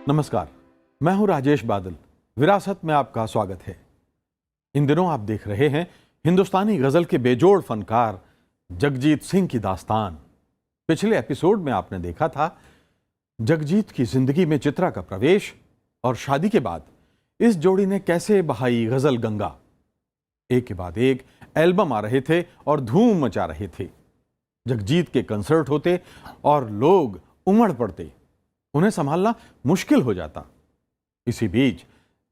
नमस्कार, मैं हूं राजेश बादल। विरासत में आपका स्वागत है। इन दिनों आप देख रहे हैं हिंदुस्तानी गजल के बेजोड़ फनकार जगजीत सिंह की दास्तान। पिछले एपिसोड में आपने देखा था जगजीत की जिंदगी में चित्रा का प्रवेश और शादी के बाद इस जोड़ी ने कैसे बहाई गजल गंगा। एक के बाद एक एल्बम आ रहे थे और धूम मचा रहे थे। जगजीत के कंसर्ट होते और लोग उमड़ पड़ते, उन्हें संभालना मुश्किल हो जाता। इसी बीच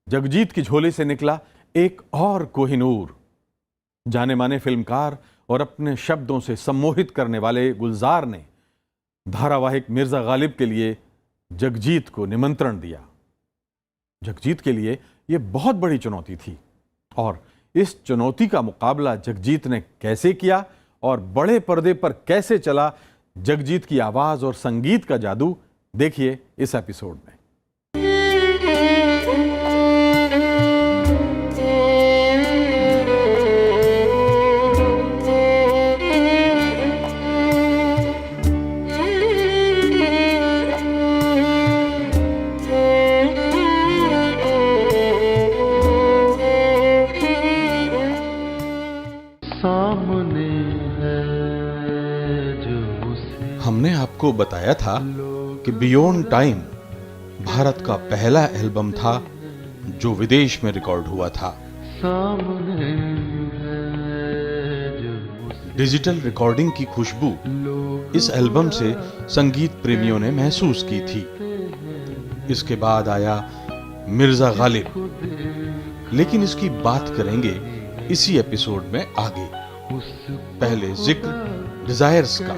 जगजीत की झोली से निकला एक और कोहिनूर। जाने माने फिल्मकार और अपने शब्दों से सम्मोहित करने वाले गुलजार ने धारावाहिक मिर्जा गालिब के लिए जगजीत को निमंत्रण दिया। जगजीत के लिए यह बहुत बड़ी चुनौती थी और इस चुनौती का मुकाबला जगजीत ने कैसे किया और बड़े पर्दे पर कैसे चला जगजीत की आवाज और संगीत का जादू, देखिए इस एपिसोड में। हमने आपको बताया था कि बियॉन्ड टाइम भारत का पहला एल्बम था जो विदेश में रिकॉर्ड हुआ था। डिजिटल रिकॉर्डिंग की खुशबू इस एल्बम से संगीत प्रेमियों ने महसूस की थी। इसके बाद आया मिर्जा गालिब, लेकिन इसकी बात करेंगे इसी एपिसोड में आगे। पहले जिक्र डिजायर्स का,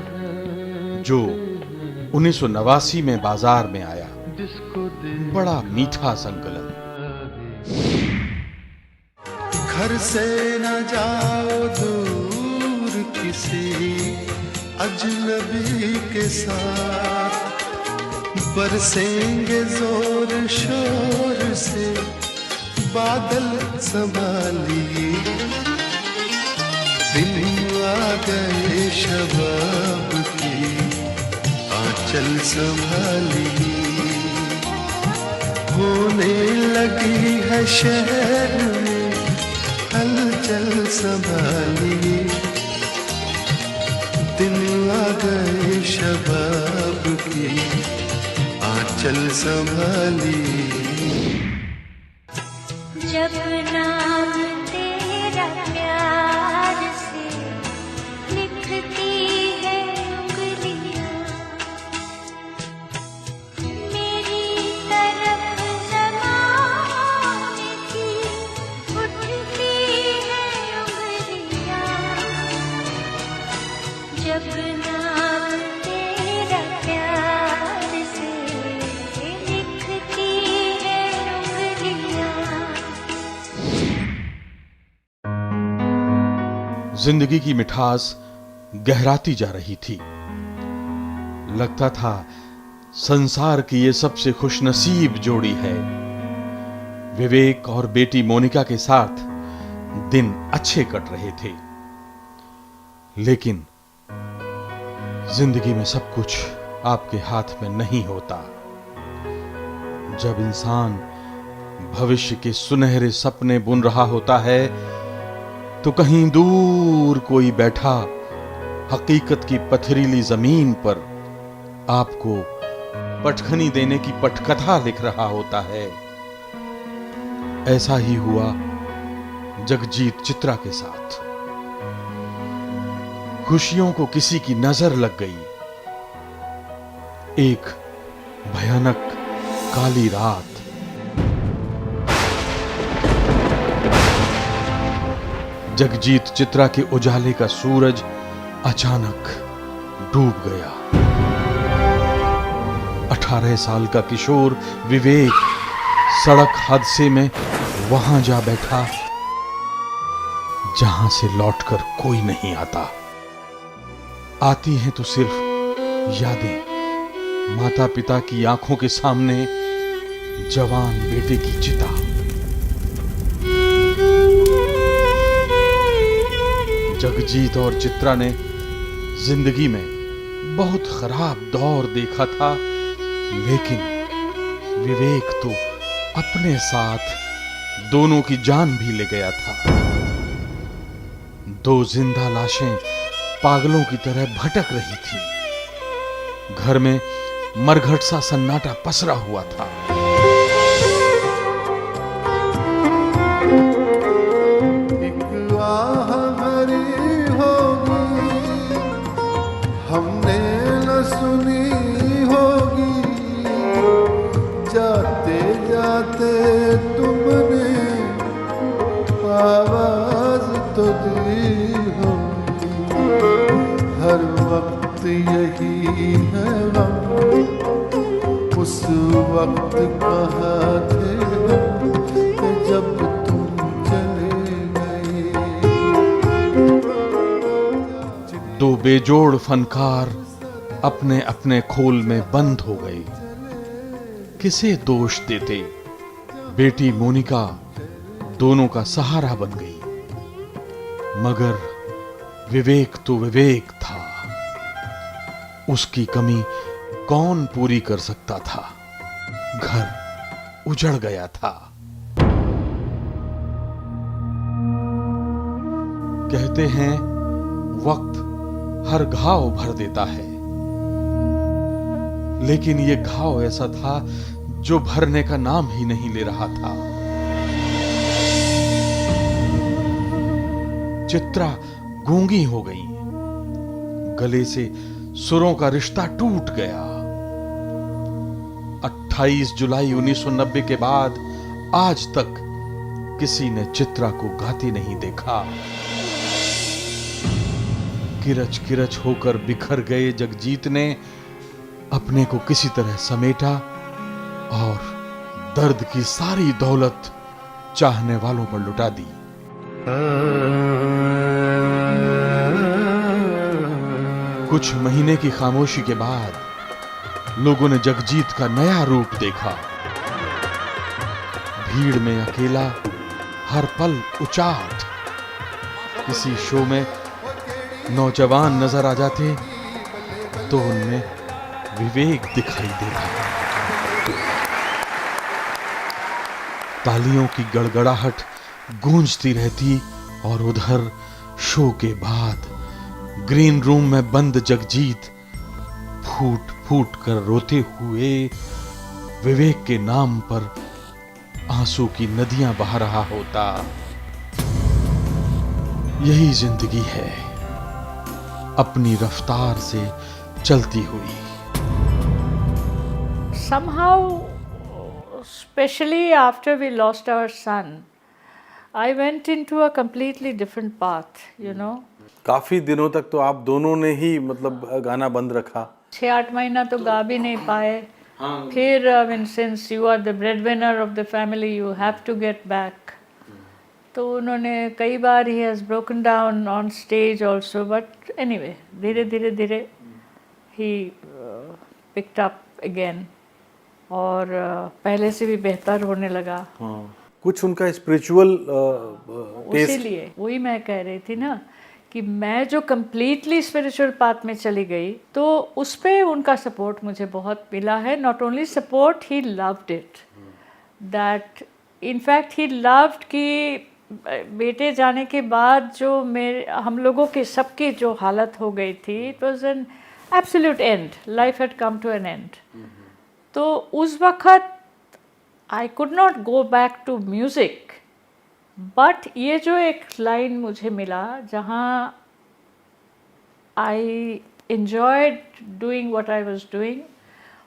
जो 1989 में बाजार में आया। बड़ा मीठा संकलन। घर से न जाओ दूर किसी अजनबी के साथ, बरसेंगे जोर शोर से बादल संभालिए, दिन आ गए शबाब की आंचल संभाली, होने लगी है शहर में हलचल संभाली, दिन आ गए शबाब की आंचल संभाली। जब नाम तेरा प्यार से लिखती है उंगलियां, मेरी तरफ ज़माने की उठती है उंगलियां, जब नाम तेरा प्यार से लिखती है उंगलियां। जिंदगी की मिठास गहराती जा रही थी। लगता था संसार की ये सबसे खुशनसीब जोड़ी है। विवेक और बेटी मोनिका के साथ दिन अच्छे कट रहे थे, लेकिन जिंदगी में सब कुछ आपके हाथ में नहीं होता। जब इंसान भविष्य के सुनहरे सपने बुन रहा होता है, तो कहीं दूर कोई बैठा हकीकत की पथरीली जमीन पर आपको पटखनी देने की पटकथा लिख रहा होता है। ऐसा ही हुआ जगजीत चित्रा के साथ। खुशियों को किसी की नजर लग गई। एक भयानक काली रात। जगजीत चित्रा के उजाले का सूरज अचानक डूब गया। 18 साल का किशोर विवेक सड़क हादसे में वहां जा बैठा जहां से लौटकर कोई नहीं आता। आती हैं तो सिर्फ यादें, माता पिता की आंखों के सामने जवान बेटे की चिता। जगजीत और चित्रा ने जिंदगी में बहुत खराब दौर देखा था, लेकिन विवेक तो अपने साथ दोनों की जान भी ले गया था। दो जिंदा लाशें पागलों की तरह भटक रही थी। घर में मरघट सा सन्नाटा पसरा हुआ था। एक आह भरी होगी, हमने न सुनी होगी, जाते जाते तुमने आवाज तो दी होगी। हर वक्त यही है गम, उस वक्त कहाँ थे हम जब तुम चले गए। दो बेजोड़ फनकार अपने अपने खोल में बंद हो गए। किसे दोष देते? बेटी मोनिका दोनों का सहारा बन गई, मगर विवेक तो विवेक था। उसकी कमी कौन पूरी कर सकता था? घर उजड़ गया था। कहते हैं वक्त हर घाव भर देता है, लेकिन यह घाव ऐसा था जो भरने का नाम ही नहीं ले रहा था। चित्रा गूंगी हो गई, गले से सुरों का रिश्ता टूट गया। 28 जुलाई 1990 के बाद आज तक किसी ने चित्रा को गाती नहीं देखा। किरच किरच होकर बिखर गए जगजीत ने अपने को किसी तरह समेटा और दर्द की सारी दौलत चाहने वालों पर लुटा दी। कुछ महीने की खामोशी के बाद लोगों ने जगजीत का नया रूप देखा। भीड़ में अकेला, हर पल उचाट। किसी शो में नौजवान नजर आ जाते तो उनमें विवेक दिखाई देता। तालियों की गड़गड़ाहट गूंजती रहती और उधर शो के बाद ग्रीन रूम में बंद जगजीत फूट फूट कर रोते हुए विवेक के नाम पर आंसू की नदियां बहा रहा होता। यही जिंदगी है, अपनी रफ्तार से चलती हुई। Somehow, especially after we lost our son, I went into a completely different path, you know. काफी दिनों तक तो आप दोनों ने ही मतलब गाना बंद रखा। 6-8 महीना तो गा भी नहीं पाए। फिर since you are the breadwinner of the family, you have to get back. तो उन्होंने कई बार he has broken down on stage also, but anyway, धीरे धीरे धीरे he picked up again और पहले से भी बेहतर होने लगा। कुछ उनका स्पिरिचुअल इसीलिए वही मैं कह रही थी ना कि मैं जो कम्प्लीटली स्पिरिचुअल पाथ में चली गई तो उस पे उनका सपोर्ट मुझे बहुत मिला है। Not only support, he loved it, that in fact he loved कि बेटे जाने के बाद जो हम लोगों के सबकी जो हालत हो गई थी, it was an absolute end, life had come to an end. तो उस वक्त I could not go back to music, but ये जो एक लाइन मुझे मिला जहाँ I enjoyed doing what I was doing,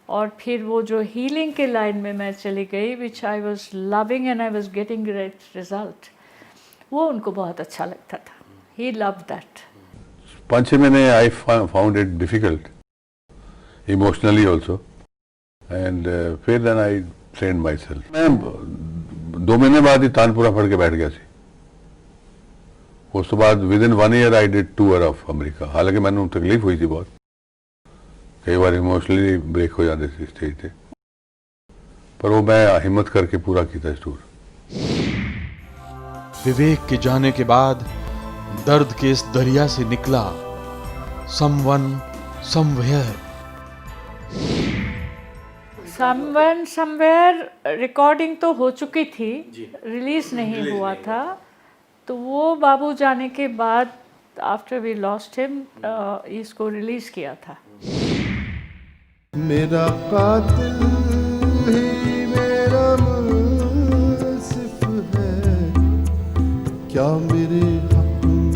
और फिर वो जो हीलिंग के लाइन में मैं चली गई, which I was loving and I was getting great result, वो उनको बहुत अच्छा लगता था। He loved that. 5-6 महीने I found it difficult emotionally also, and फिर then I trained myself. मैं 2 महीने बाद ही तानपुरा फट के बैठ गया सी। उस तो बाद with in 1 year I did tour of America. हालांकि मैंने तकलीफ हुई थी बहुत, कई बार इमोशनली ब्रेक हो जाते थे स्टेज पे, पर वो मैं हिम्मत करके पूरा किया इस टूर। विवेक के जाने के बाद दर्द के इस दरिया से निकला someone somewhere. Someone somewhere recording तो हो चुकी थी, रिलीज नहीं हुआ था, तो वो बाबू जाने के बाद आफ्टर वी लॉस्ट हिम इसको रिलीज किया था। मेरा कातिल ही मेरा मुंसिफ है, क्या मेरे हक में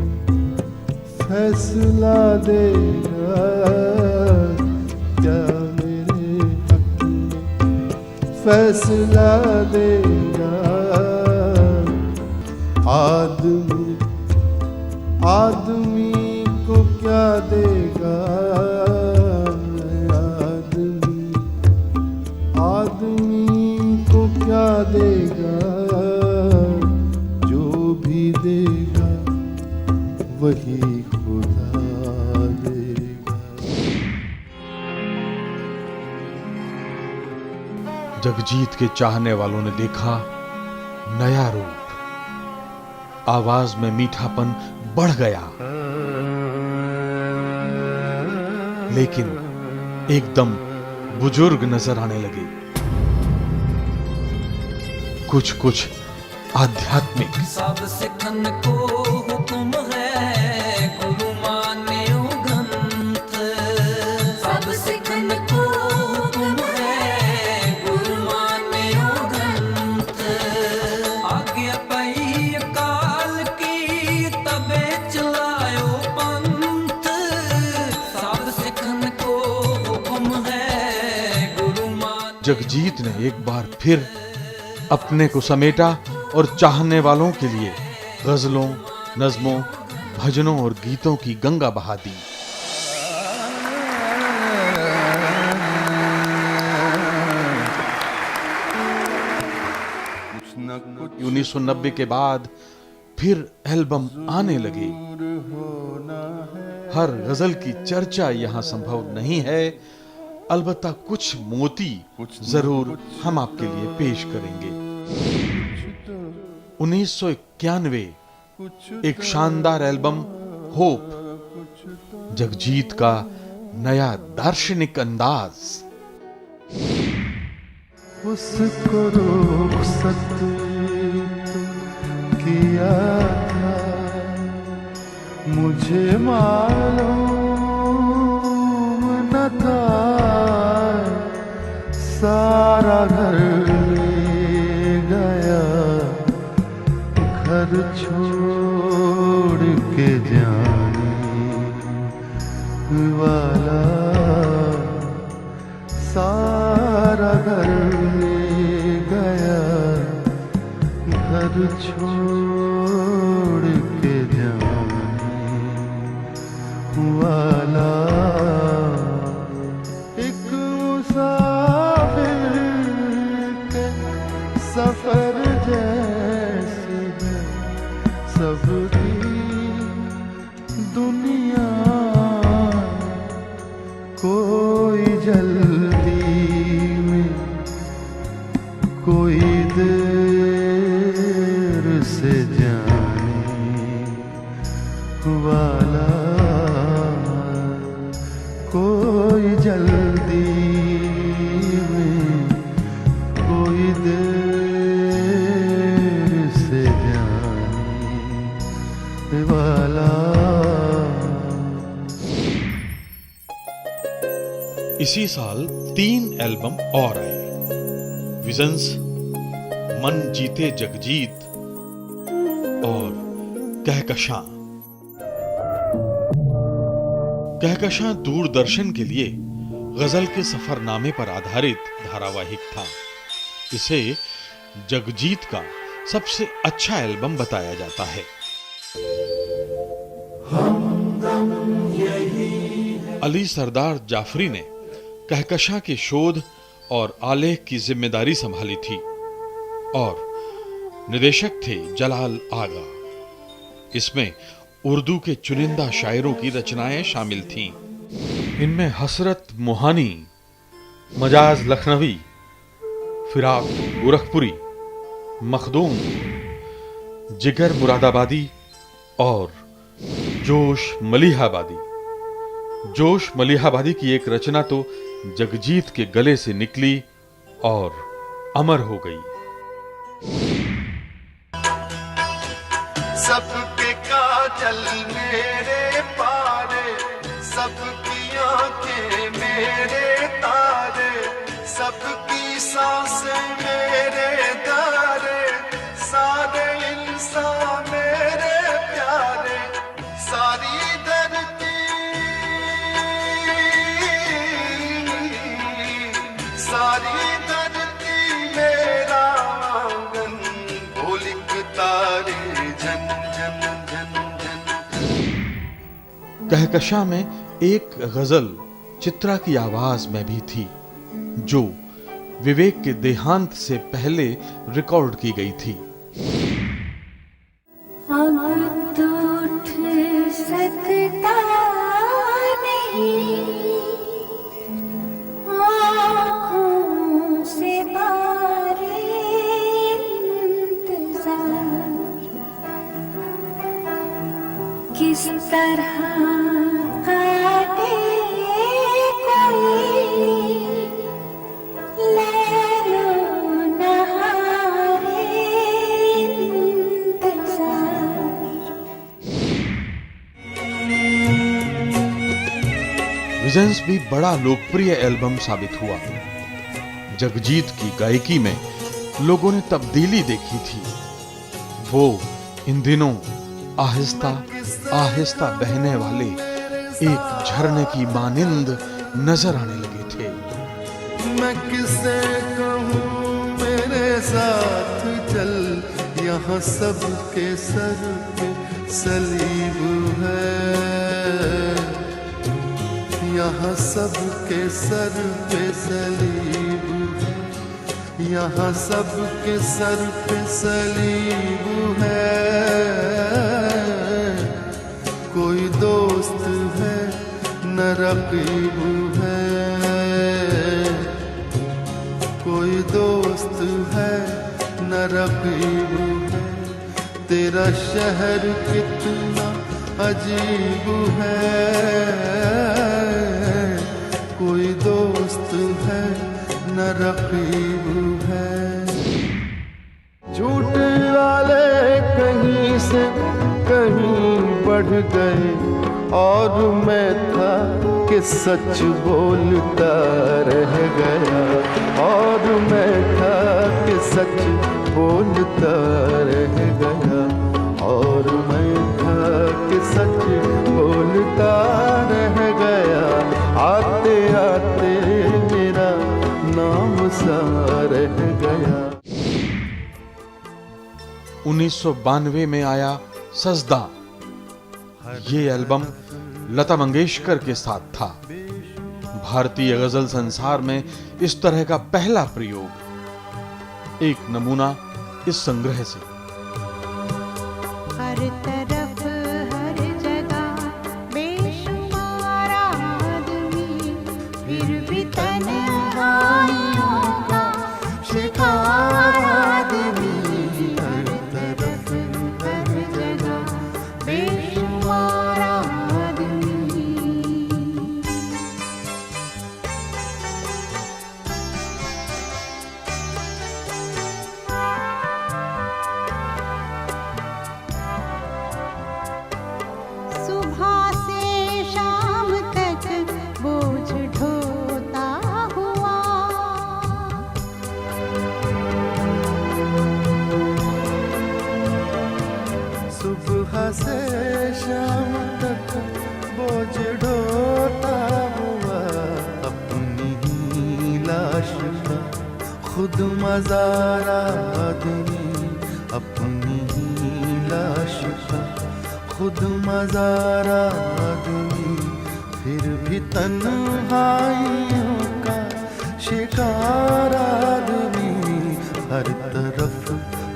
फैसला देगा, क्या मेरे हक में फैसला देगा। आदमी को क्या देगा, आदमी को क्या देगा, जो भी देगा वही खुदा देगा। जगजीत के चाहने वालों ने देखा नया रूप, आवाज में मीठापन बढ़ गया, लेकिन एकदम बुजुर्ग नजर आने लगे, कुछ आध्यात्मिक। सब सिखन को हुक्म है, गुरु मान्यो ग्रंथ। सब सिखन को हुक्म है, गुरु मान्यो ग्रंथ। आज्ञा पई अकाल की, तबे चलायो पंथ। सब सिखन को हुक्म है, गुरु मान। जगजीत ने एक बार फिर अपने को समेटा और चाहने वालों के लिए गजलों, नज़मों, भजनों और गीतों की गंगा बहा दी। कुछ न कुछ 1990 के बाद फिर एल्बम आने लगे। हर गजल की चर्चा यहां संभव नहीं है, अलबत्ता कुछ मोती जरूर हम आपके लिए पेश करेंगे। 1991 एक शानदार एल्बम होप, जगजीत का नया दार्शनिक अंदाज। उसको रुखसत किया था, मुझे मालूम न था, सारा घर ले गया, घर छोड़ के जाने वाला, सारा घर ले गया, घर छोड़ के जाने वाला। एक मुसाफिर के सफर जैसे है सबकी दुनिया, कोई जल्दी में, कोई देर से जाने वाला, कोई जल्दी में, कोई देर से जाने वाला। इसी साल 3 एल्बम और आए, विजन्स, मन जीते जगजीत और कहकशां। कहकशां दूरदर्शन के लिए गजल के सफरनामे पर आधारित धारावाहिक था। इसे जगजीत का सबसे अच्छा एल्बम बताया जाता है। अली सरदार जाफरी ने कहकशां के शोध और आलेख की जिम्मेदारी संभाली थी और निदेशक थे जलाल आगा। इसमें उर्दू के चुनिंदा शायरों की रचनाएं शामिल थीं। इनमें हसरत मोहानी, मजाज लखनवी, फिराक गोरखपुरी, मखदूम, जिगर मुरादाबादी और जोश मलिहाबादी। जोश मलिहाबादी की एक रचना तो जगजीत के गले से निकली और अमर हो गई। सबके काजल मेरे पारे, सबकी आंखें मेरे तारे, सबकी सांसें मेरे दारे, सारे इंसान मेरे प्यारे, सारी धरती, सारी धरती मेरा आंगन, वो लिखता रे झन झन झन झन। कहकशा में एक गजल चित्रा की आवाज में भी थी, जो विवेक के देहांत से पहले रिकॉर्ड की गई थी। अब तो उठ सकता नहीं, आँखों से बारे इंतजार, किस तरह काटे कोई लैलो नहारे इंतजार। विजन्स भी बड़ा लोकप्रिय एल्बम साबित हुआ। जगजीत की गायकी में लोगों ने तब्दीली देखी थी। वो इन दिनों आहिस्ता आहिस्ता बहने वाले एक झरने की मानिंद नजर आने लगे थे। मैं किसे कहूँ मेरे साथ चल, यहाँ सबके सर पे सलीब है, यहाँ सबके सर पे सलीब है, यहाँ सबके सर पे सलीब है। कोई दोस्त है न रकीब है, कोई दोस्त है न रकीब है। तेरा शहर कितना अजीब है, कोई दोस्त है न रकीब है। झूठ वाले कहीं से कहीं बढ़ गए, और मैं था कि सच बोलता रह गया, और मैं था कि सच बोलता रह गया, और मैं था कि सच बोलता रह गया। आते आते मेरा नाम सा रह गया। 1992 में आया सजदा। ये एल्बम लता मंगेशकर के साथ था। भारतीय गजल संसार में इस तरह का पहला प्रयोग। एक नमूना इस संग्रह से। हर तरफ हर जगह बेशुमार आदमी, फिर भी तन्हाइयों का शिकार आदमी। हर तरफ हर जगह बेशुमार आदमी। सुबह से शाम तक बोझ ढोता हुआ, सुबह से शाम तक बोझ ढोता हुआ, अपनी ही लाश का खुद मज़ार आदमी, अपनी ही लाश का खुद मज़ार आदमी। फिर भी तन्हाइयों का शिकार आदमी। हर तरफ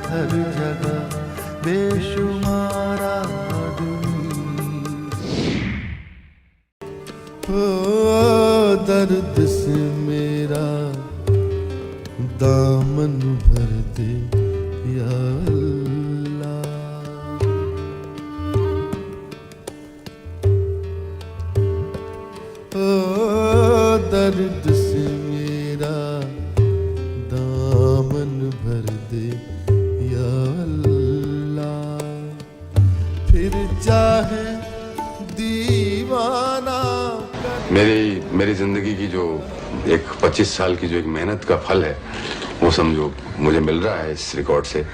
हर जगह बेशुमार आदमी। ओ दर्द से मेरा दामन भर दे या अल्लाह। ओ दर्द से मेरा मेरी ज़िंदगी की जो एक 25 साल की जो एक मेहनत का फल है वो समझो मुझे मिल रहा है इस रिकॉर्ड से,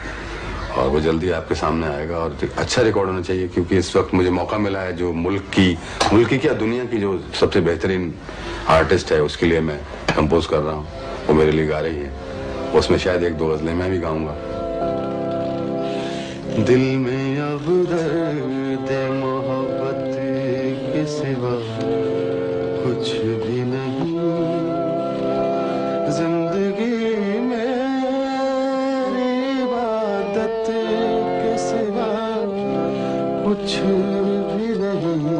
और वो जल्दी आपके सामने आएगा। और अच्छा रिकॉर्ड होना चाहिए, क्योंकि इस वक्त मुझे मौका मिला है जो मुल्क की क्या दुनिया की जो सबसे बेहतरीन आर्टिस्ट है उसके लिए मैं कंपोज कर रहा हूँ। वो मेरे लिए गा रही है, उसमें शायद एक दो गज़लें मैं भी गाऊंगा। दिल में अब दर्द मोहब्बत के सिवा कुछ भी नहीं, जिंदगी में इबादत के सिवा कुछ भी नहीं।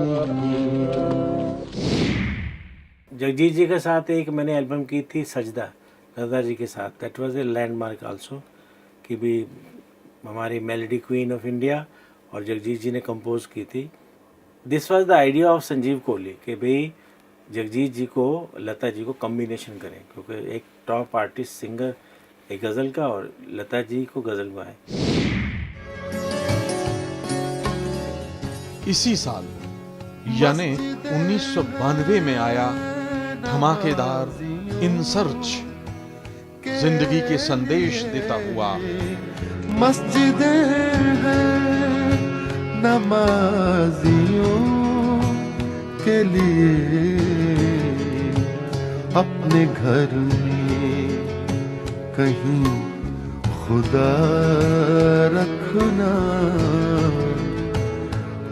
जगजीत जी के साथ एक मैंने एल्बम की थी सजदा, लता जी के साथ। That was a landmark also, कि भी हमारी मेलोडी क्वीन ऑफ इंडिया और जगजीत जी ने कंपोज की थी। This was the idea of Sanjeev Kohli कि भाई जगजीत जी को लता जी को कॉम्बिनेशन करें, क्योंकि एक टॉप आर्टिस्ट सिंगर एक गज़ल का और लता जी को गज़ल गाएं। इसी साल यानी 1992 में आया धमाकेदार इन सर्च, जिंदगी के संदेश देता हुआ। मस्जिदें हैं नमाजियों के लिए, अपने घर में कहीं खुदा रखना,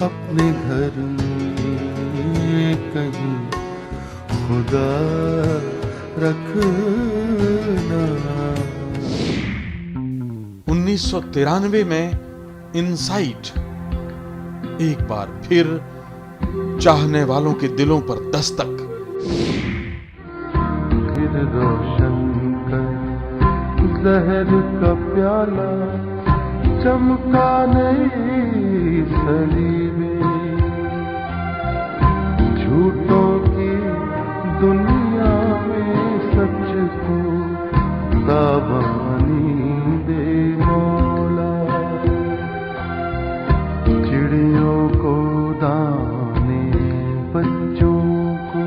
अपने घर में कहीं खुदा रखना। 1993 में इनसाइट एक बार फिर चाहने वालों के दिलों पर दस्तक। फिर रोशन कर जहर का प्याला, चमका नई सलीबे, झूठों की दुनिया में सच को दाबानी दे मौला, चिड़ियों को दाने बच्चों को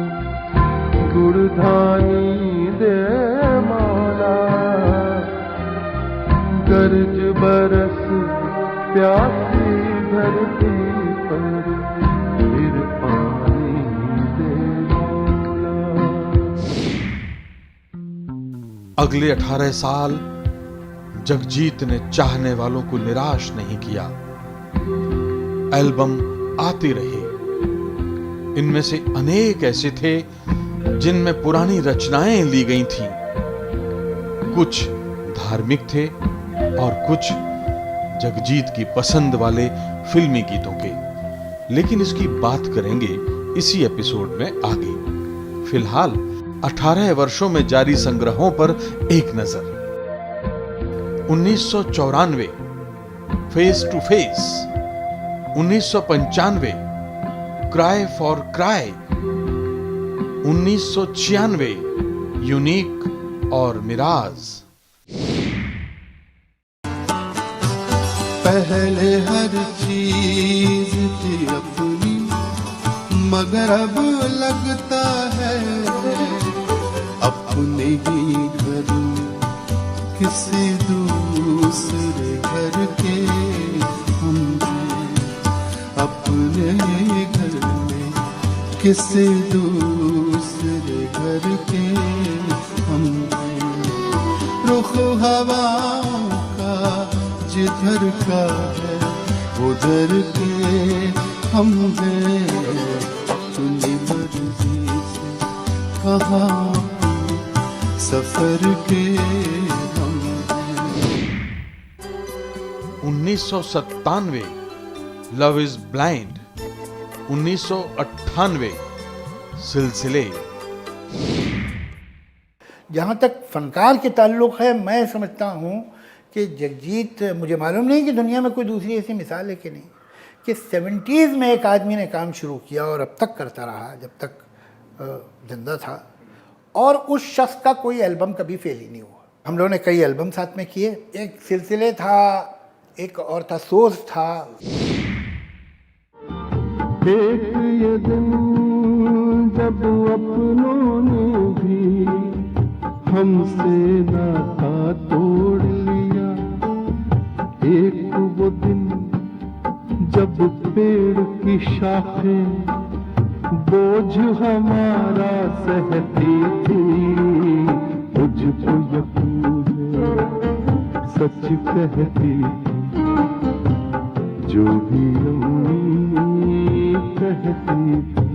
गुड़धानी दे मौला, गरज बरस प्यासी धरती पर फिर पानी दे मौला। अगले 18 साल जगजीत ने चाहने वालों को निराश नहीं किया। एल्बम आते रहे। इनमें से अनेक ऐसे थे जिनमें पुरानी रचनाएं ली गई थीं। कुछ धार्मिक थे और कुछ जगजीत की पसंद वाले फिल्मी गीतों के। लेकिन इसकी बात करेंगे इसी एपिसोड में आगे। फिलहाल 18 वर्षों में जारी संग्रहों पर एक नजर। 1994 face to face, 1995 cry for cry, 1996 unique और मिराज। पहले हर चीज थी अपनी, मगर अब लगता है अपने ही घर किसी दूसरे घर के हम हैं, अपने घर में किसी दूसरे घर के हम हैं। रुख हवाओं का जिधर का है उधर के हम हैं, अपनी मर्जी से कहाँ सफर के हम हैं। 1997 लव इज ब्लाइंड, 1998 सिलसिले। जहाँ तक फनकार के ताल्लुक़ है, मैं समझता हूँ कि जगजीत, मुझे मालूम नहीं कि दुनिया में कोई दूसरी ऐसी मिसाल है कि नहीं, कि 70s में एक आदमी ने काम शुरू किया और अब तक करता रहा जब तक जिंदा था, और उस शख्स का कोई एल्बम कभी फेल ही नहीं हुआ। हम लोगों ने कई एल्बम साथ में किए। एक सिलसिले था, एक और था सोच था। एक ये दिन जब अपनों ने भी हमसे नाता तोड़ लिया। एक वो दिन जब पेड़ की शाखें बोझ हमारा सहती थी, मुझको यकीन है सच कहती थी जो भी अम्मी कहती थी।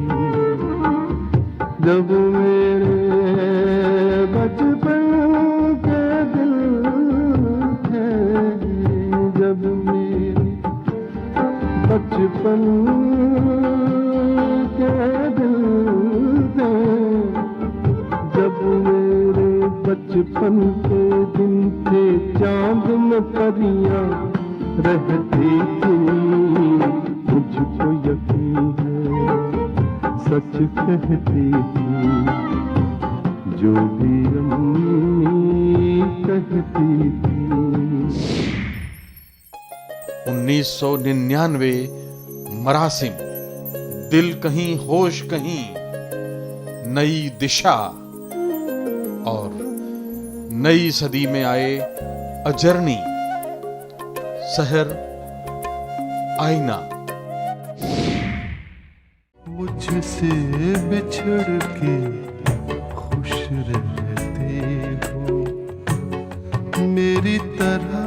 जब मेरे बचपन के दिल थे, जब मेरे बचपन के दिल थे, जब मेरे बचपन के दिन थे, चांद में परियां रहती थी, मुझको यकीन है सच कहती थी जो भी अम्मी कहती थी। 1999 मरासिम, दिल कहीं होश कहीं, नई दिशा, और नई सदी में आए अजरनी, शहर, आईना। मुझसे बिछड़ के खुश रहते हो, मेरी तरह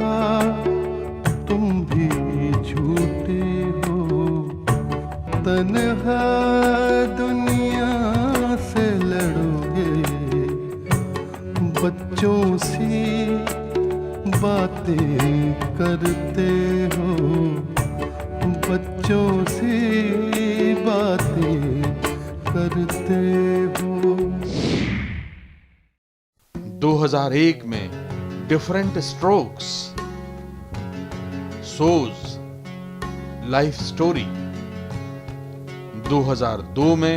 तुम भी झूठे हो। तन्हा दुनिया से लड़ोगे, बच्चों सी बातें करते हो, बच्चों से बातें करते हो। 2001 में डिफरेंट स्ट्रोक्स, सोज, लाइफ स्टोरी। 2002 में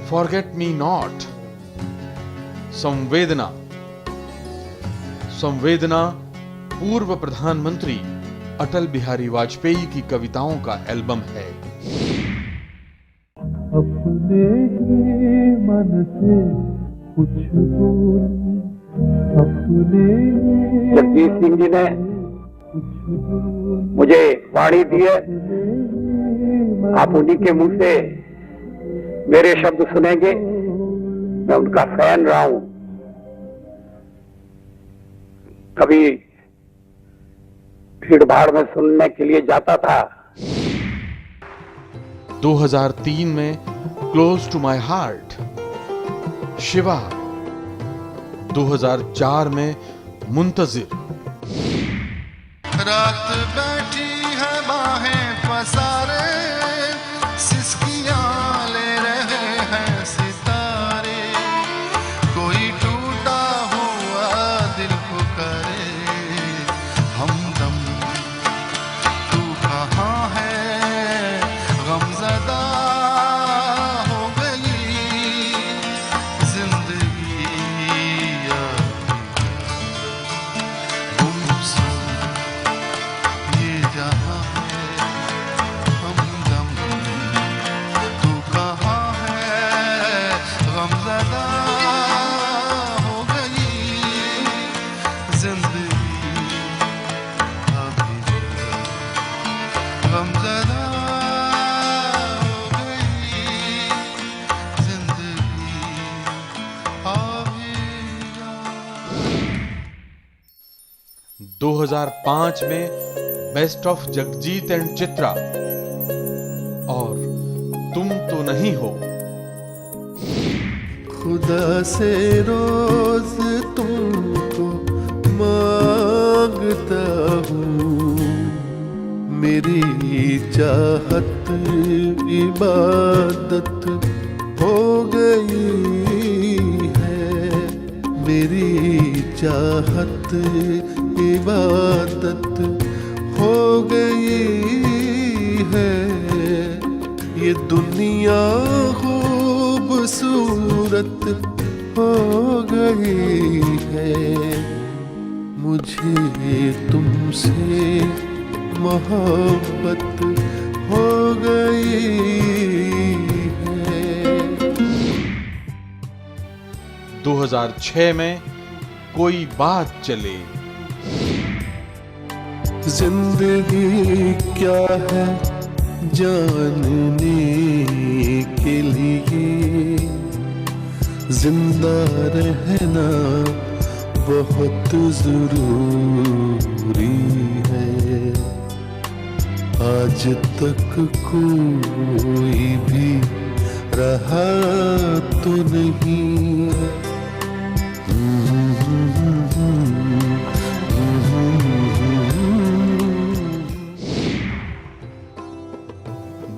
फॉरगेट मी नॉट, संवेदना। संवेदना पूर्व प्रधानमंत्री अटल बिहारी वाजपेयी की कविताओं का एल्बम है। अपने ही मन से कुछ बोल, अपने जगजीत सिंह जी ने मुझे वाणी दी है, आप उन्हीं के मुंह से मेरे शब्द सुनेंगे। मैं उनका फैन रहा हूं। कभी भीड़ भाड़ में सुनने के लिए जाता था। 2003 में close to my heart, Shiva. 2004 में मुंतजिर। रात बैठी है बाहें पसारे, सिसकियां ले रहे हैं सितारे, कोई टूटा हुआ दिल पुकारे, हमदम तू कहाँ है, गमज़दा हो गई जिंदगी गुमसुम ये जहाँ है, हमदम तू कहाँ है, गमज़दा हो गई जिंदगी गमज़दा हो गई जिंदगी अभी। 2005 में best of Jagjit and Chitra और तुम तो नहीं हो। खुदा से रोज तुमको मांगता हूँ, मेरी चाहत इबादत हो गई है, मेरी चाहत इबादत हो गई है। ये दुनिया खूबसूरत हो गई है, मुझे तुमसे मोहब्बत हो गई है। 2006 में कोई बात चले। जिंदगी क्या है जानने के लिए, जिंदा रहना बहुत जरूरी है। आज तक कोई भी रहा तो नहीं।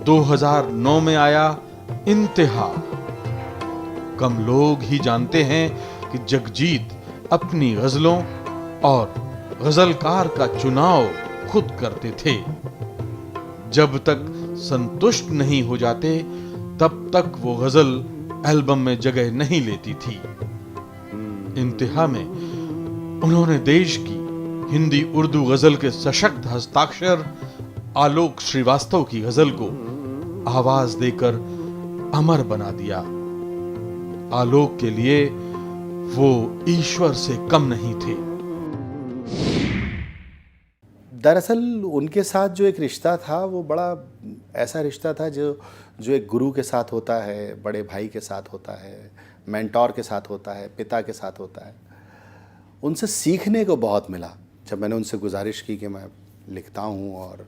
2009 में आया इंतहा। कम लोग ही जानते हैं कि जगजीत अपनी गजलों और गजलकार का चुनाव खुद करते थे। जब तक संतुष्ट नहीं हो जाते तब तक वो गजल एल्बम में जगह नहीं लेती थी। इंतहा में उन्होंने देश की हिंदी उर्दू गजल के सशक्त हस्ताक्षर आलोक श्रीवास्तव की गजल को आवाज देकर अमर बना दिया। आलोक के लिए वो ईश्वर से कम नहीं थे। दरअसल उनके साथ जो एक रिश्ता था वो बड़ा ऐसा रिश्ता था जो एक गुरु के साथ होता है, बड़े भाई के साथ होता है, मेंटोर के साथ होता है, पिता के साथ होता है। उनसे सीखने को बहुत मिला। जब मैंने उनसे गुजारिश की कि मैं लिखता हूँ और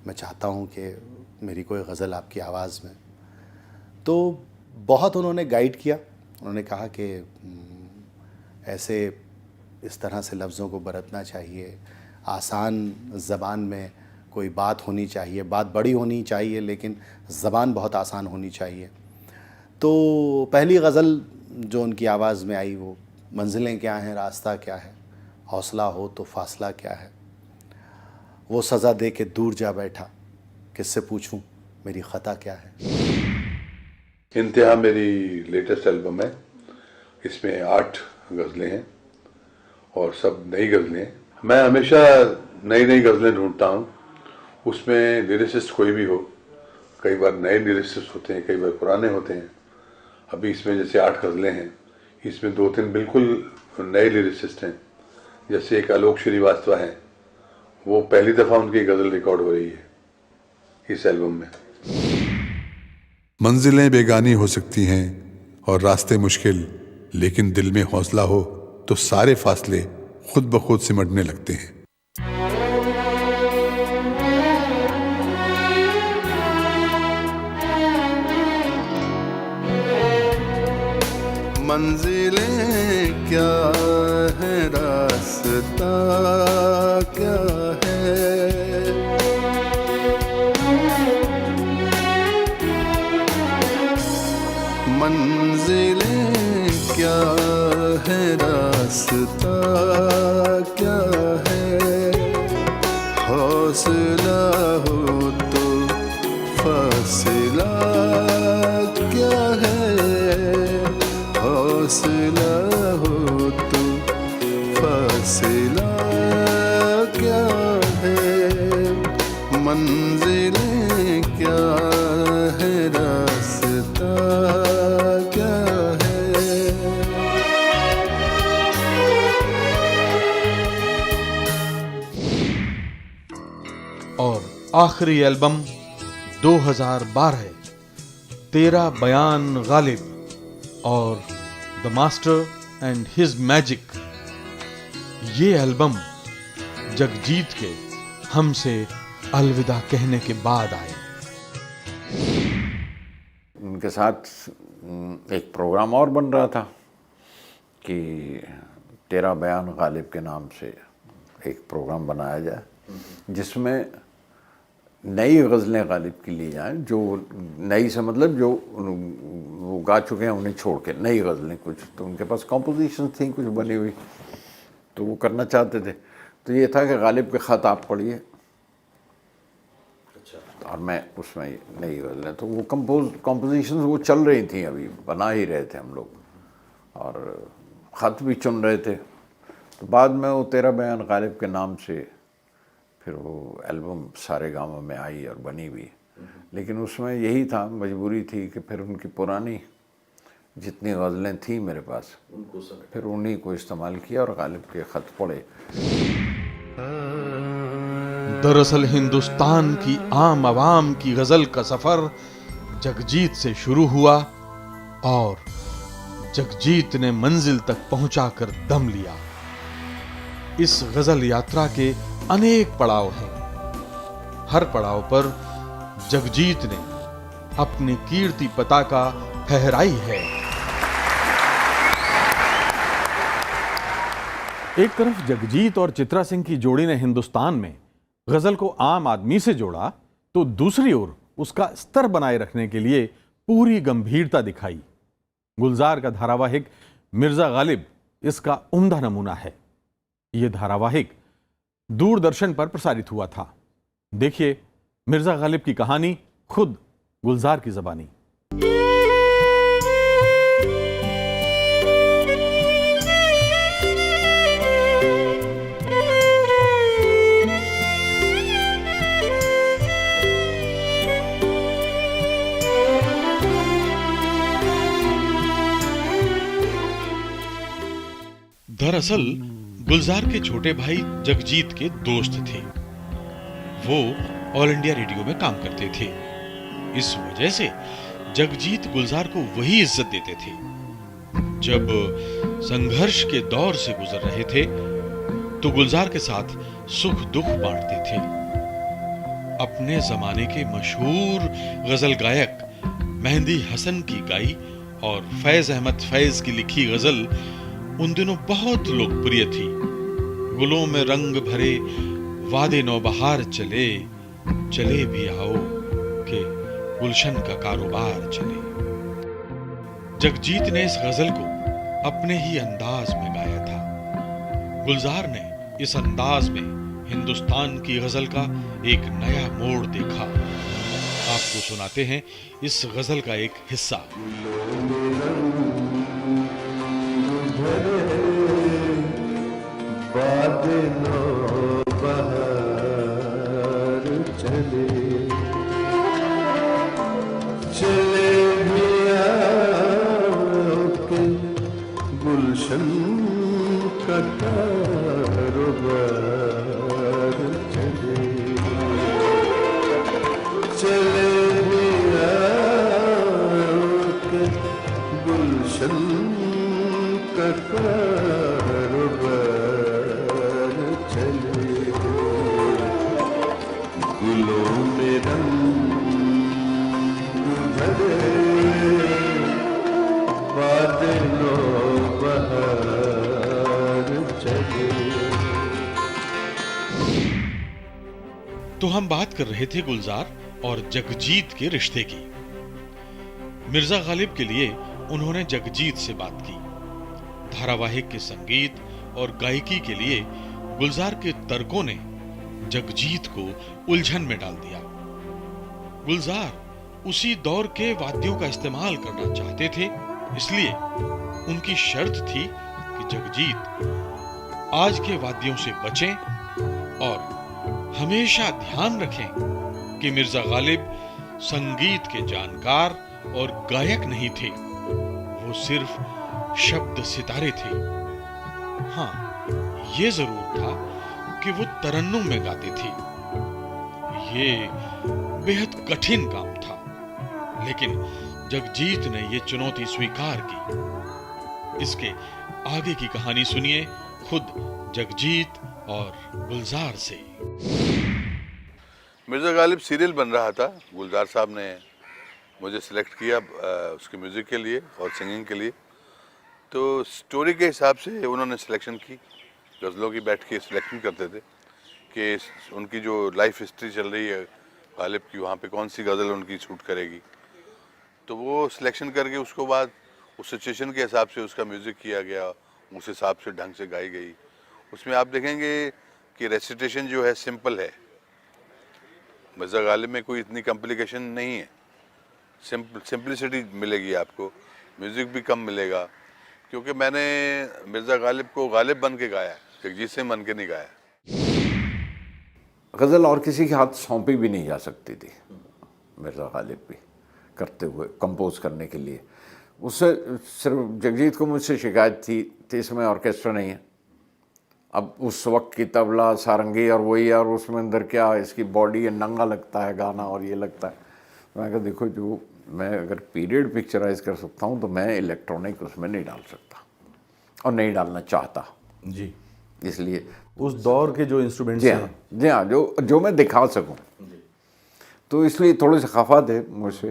मैं चाहता हूँ कि मेरी कोई गज़ल आपकी आवाज़ में, तो बहुत उन्होंने गाइड किया। उन्होंने कहा कि ऐसे इस तरह से लफ्ज़ों को बरतना चाहिए, आसान ज़बान में कोई बात होनी चाहिए, बात बड़ी होनी चाहिए लेकिन ज़बान बहुत आसान होनी चाहिए। तो पहली गज़ल जो उनकी आवाज़ में आई वो मंजिलें क्या हैं, रास्ता क्या है, हौसला हो तो फासला क्या है, वो सज़ा दे के दूर जा बैठा, किससे पूछूं मेरी ख़ता क्या है। इंतहा मेरी लेटेस्ट एल्बम है। इसमें 8 गज़लें हैं और सब नई गज़लें हैं। मैं हमेशा नई नई गज़लें ढूंढता हूँ। उसमें लिरिसिस्ट कोई भी हो, कई बार नए लिरिसिस्ट होते हैं, कई बार पुराने होते हैं। अभी इसमें जैसे 8 गज़लें हैं, इसमें 2-3 बिल्कुल नए लिरिसिस्ट हैं। जैसे एक आलोक श्रीवास्तव हैं, वो पहली दफ़ा उनकी गज़ल रिकॉर्ड हो रही है इस एल्बम में। मंजिलें बेगानी हो सकती हैं और रास्ते मुश्किल, लेकिन दिल में हौसला हो तो सारे फासले खुद ब खुद सिमटने लगते हैं। मंजिलें क्या है, रास्ता क्या है, मंजिलें क्या है, रास्ता क्या है, हौसला हो तो फासला क्या है, हौसला हो तो फासला क्या है, मंजिलें क्या है, रास्ता क्या है। और आखिरी एल्बम 2012 है, तेरा बयान गालिब और the master and his magic. ये एल्बम जगजीत के हमसे अलविदा कहने के बाद आए। उनके साथ एक प्रोग्राम और बन रहा था कि तेरा बयान गालिब के नाम से एक प्रोग्राम बनाया जाए, जिसमें नई गज़लें गालिब की ली जाएं। जो नई से मतलब जो वो गा चुके हैं उन्हें छोड़ के नई गज़लें कुछ, तो उनके पास कॉम्पोजिशन थी कुछ बनी हुई, तो वो करना चाहते थे। तो ये था कि गालिब के ख़त आप पढ़िए और मैं उसमें नई गज़लें, तो वो कॉम्पोजिशन वो चल रही थी, अभी बना ही रहे थे हम लोग और ख़त भी चुन रहे थे। तो बाद में वो तेरा बयान गालिब के नाम से फिर वो एल्बम सारे गामों में आई और बनी भी। लेकिन उसमें यही था, मजबूरी थी कि फिर उनकी पुरानी जितनी गज़लें थी मेरे पास फिर उन्हीं को इस्तेमाल किया और गालिब के ख़त पढ़े। दरअसल हिंदुस्तान की आम आवाम की गजल का सफर जगजीत से शुरू हुआ और जगजीत ने मंजिल तक पहुंचाकर दम लिया। इस गजल यात्रा के अनेक पड़ाव हैं। हर पड़ाव पर जगजीत ने अपनी कीर्ति पताका फहराई है। एक तरफ जगजीत और चित्रा सिंह की जोड़ी ने हिंदुस्तान में गजल को आम आदमी से जोड़ा, तो दूसरी ओर उसका स्तर बनाए रखने के लिए पूरी गंभीरता दिखाई। गुलजार का धारावाहिक मिर्जा गालिब इसका उम्दा नमूना है। यह धारावाहिक दूरदर्शन पर प्रसारित हुआ था। देखिए मिर्जा गालिब की कहानी खुद गुलजार की ज़बानी। दरअसल गुलजार के छोटे भाई जगजीत के दोस्त थे। वो ऑल इंडिया रेडियो में काम करते थे। इस वजह से जगजीत गुलजार को वही इज्जत देते थे। जब संघर्ष के दौर से गुजर रहे थे तो गुलजार के साथ सुख दुख बांटते थे। अपने जमाने के मशहूर गजल गायक मेहंदी हसन की गाई और फैज अहमद फैज की लिखी गजल उन दिनों बहुत लोकप्रिय थी। गुलों में रंग भरे वादे नौबहार चले, चले भी आओ के गुलशन का कारोबार चले। जगजीत ने इस गजल को अपने ही अंदाज में गाया था। गुलजार ने इस अंदाज में हिंदुस्तान की गजल का एक नया मोड़ देखा। आपको सुनाते हैं इस गजल का एक हिस्सा। चले भी आओ के गुलशन का कारोबार चले, चले भी आओ के गुलशन का कारोबार चले, गुलों में रंग तो हम बात कर रहे थे गुलजार और जगजीत के रिश्ते की। मिर्जा गालिब के लिए उन्होंने जगजीत से बात की। धारावाहिक के संगीत और गायकी के लिए गुलजार के तर्कों ने जगजीत को उलझन में डाल दिया। गुलजार उसी दौर के वाद्यों का इस्तेमाल करना चाहते थे, इसलिए उनकी शर्त थी कि जगजीत आज के वाद्यों से बचें और हमेशा ध्यान रखें कि मिर्जा गालिब संगीत के जानकार और गायक नहीं थे, वो सिर्फ शब्द सितारे थे। हाँ, ये जरूर था कि वो तरन्नुम में गाते थे। ये बेहद कठिन काम था, लेकिन जगजीत ने ये चुनौती स्वीकार की। इसके आगे की कहानी सुनिए खुद जगजीत और गुलजार से। मिर्जा गालिब सीरियल बन रहा था। गुलजार साहब ने मुझे सिलेक्ट किया उसके म्यूज़िक के लिए और सिंगिंग के लिए। तो स्टोरी के हिसाब से उन्होंने सिलेक्शन की। गज़लों की बैठ के सिलेक्शन करते थे कि उनकी जो लाइफ हिस्ट्री चल रही है गालिब की, वहाँ पे कौन सी गज़ल उनकी सूट करेगी। तो वो सिलेक्शन करके उसको बाद उस सिचुएशन के हिसाब से उसका म्यूज़िक किया गया, उस हिसाब से ढंग से गाई गई। उसमें आप देखेंगे कि रेसिटेशन जो है सिंपल है। मिर्जा गालिब में कोई इतनी कॉम्प्लिकेशन नहीं है, सिंपलिसिटी मिलेगी आपको। म्यूज़िक भी कम मिलेगा, क्योंकि मैंने मिर्जा गालिब को गालिब बन के गाया, जगजीत सिंह बन के नहीं गाया। गज़ल और किसी के हाथ सौंपी भी नहीं जा सकती थी। मिर्जा गालिब भी करते हुए कंपोज करने के लिए उससे सिर्फ जगजीत को मुझसे शिकायत थी कि इसमें ऑर्केस्ट्रा नहीं है। अब उस वक्त की तबला सारंगी और वही, और उसमें अंदर क्या इसकी बॉडी नंगा लगता है गाना और ये लगता है। मैं कहा देखो, जो मैं अगर पीरियड पिक्चराइज कर सकता हूँ तो मैं इलेक्ट्रॉनिक उसमें नहीं डाल सकता और नहीं डालना चाहता जी। इसलिए उस दौर के जो इंस्ट्रूमेंट्स जी हाँ, जो मैं दिखा सकूं, तो इसलिए थोड़े से खफा थे मुझसे।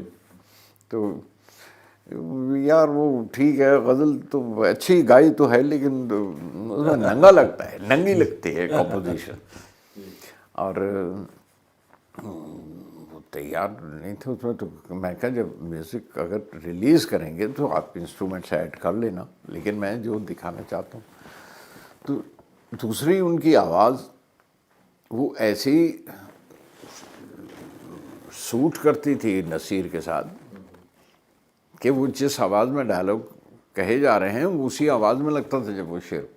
तो यार वो ठीक है, गज़ल तो अच्छी गाई तो है, लेकिन उसमें नंगा लगता है, नंगी लगती है कॉम्पोजिशन, और वो तैयार नहीं थे उसमें। तो मैं कहा जब म्यूज़िक अगर रिलीज़ करेंगे तो आप इंस्ट्रूमेंट्स ऐड कर लेना, लेकिन मैं जो दिखाना चाहता हूँ। तो दूसरी उनकी आवाज़ वो ऐसी सूट करती थी नसीर के साथ कि वो जिस आवाज़ में डायलॉग कहे जा रहे हैं उसी आवाज़ में लगता था जब वो शेर।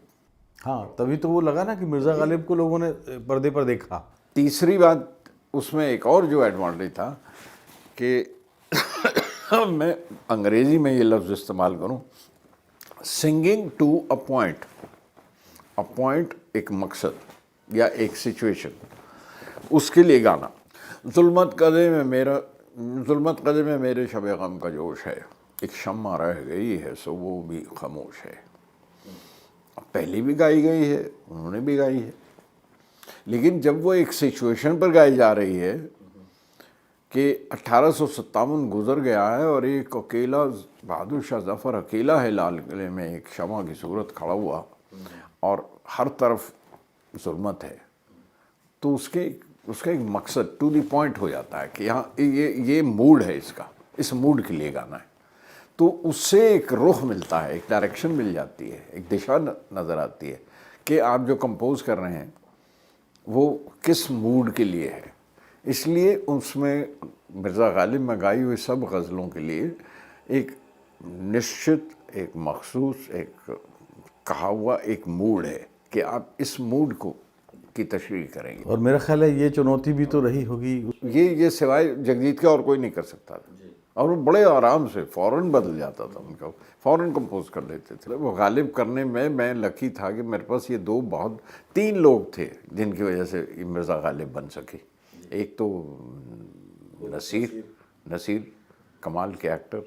हाँ, तभी तो वो लगा ना कि मिर्ज़ा गालिब को लोगों ने पर्दे पर देखा। तीसरी बात उसमें एक और जो एडवांटेज था कि मैं अंग्रेज़ी में ये लफ्ज़ इस्तेमाल करूं, सिंगिंग टू अ पॉइंट, एक मकसद या एक सिचुएशन, उसके लिए गाना। जुल्मत कदे में मेरे शब गम का जोश है, एक शम्मा रह गई है सो वो भी खामोश है। पहली भी गाई गई है, उन्होंने भी गाई है, लेकिन जब वो एक सिचुएशन पर गाई जा रही है कि 1857 गुजर गया है और एक अकेला बहादुर शाह जफ़र अकेला है लाल किले में, एक शमा की सूरत खड़ा हुआ और हर तरफ जुल्मत है, तो उसका एक मकसद टू द पॉइंट हो जाता है कि यहाँ ये मूड है इसका, इस मूड के लिए गाना है। तो उससे एक रुख मिलता है, एक डायरेक्शन मिल जाती है, एक दिशा नज़र आती है कि आप जो कंपोज कर रहे हैं वो किस मूड के लिए है। इसलिए उसमें मिर्ज़ा गालिब में गाई हुई सब गज़लों के लिए एक निश्चित, एक मखसूस, एक कहा हुआ एक मूड है कि आप इस मूड को की तशरीह करेंगे। और मेरा ख्याल है ये चुनौती भी तो रही होगी। ये सिवाय जगजीत के और कोई नहीं कर सकता था, और वो बड़े आराम से फ़ौरन बदल जाता था उनका, फ़ौरन कंपोज कर लेते थे। वो गालिब करने में मैं लकी था कि मेरे पास ये तीन लोग थे जिनकी वजह से मिर्ज़ा गालिब बन सके। एक तो नसीर कमाल के एक्टर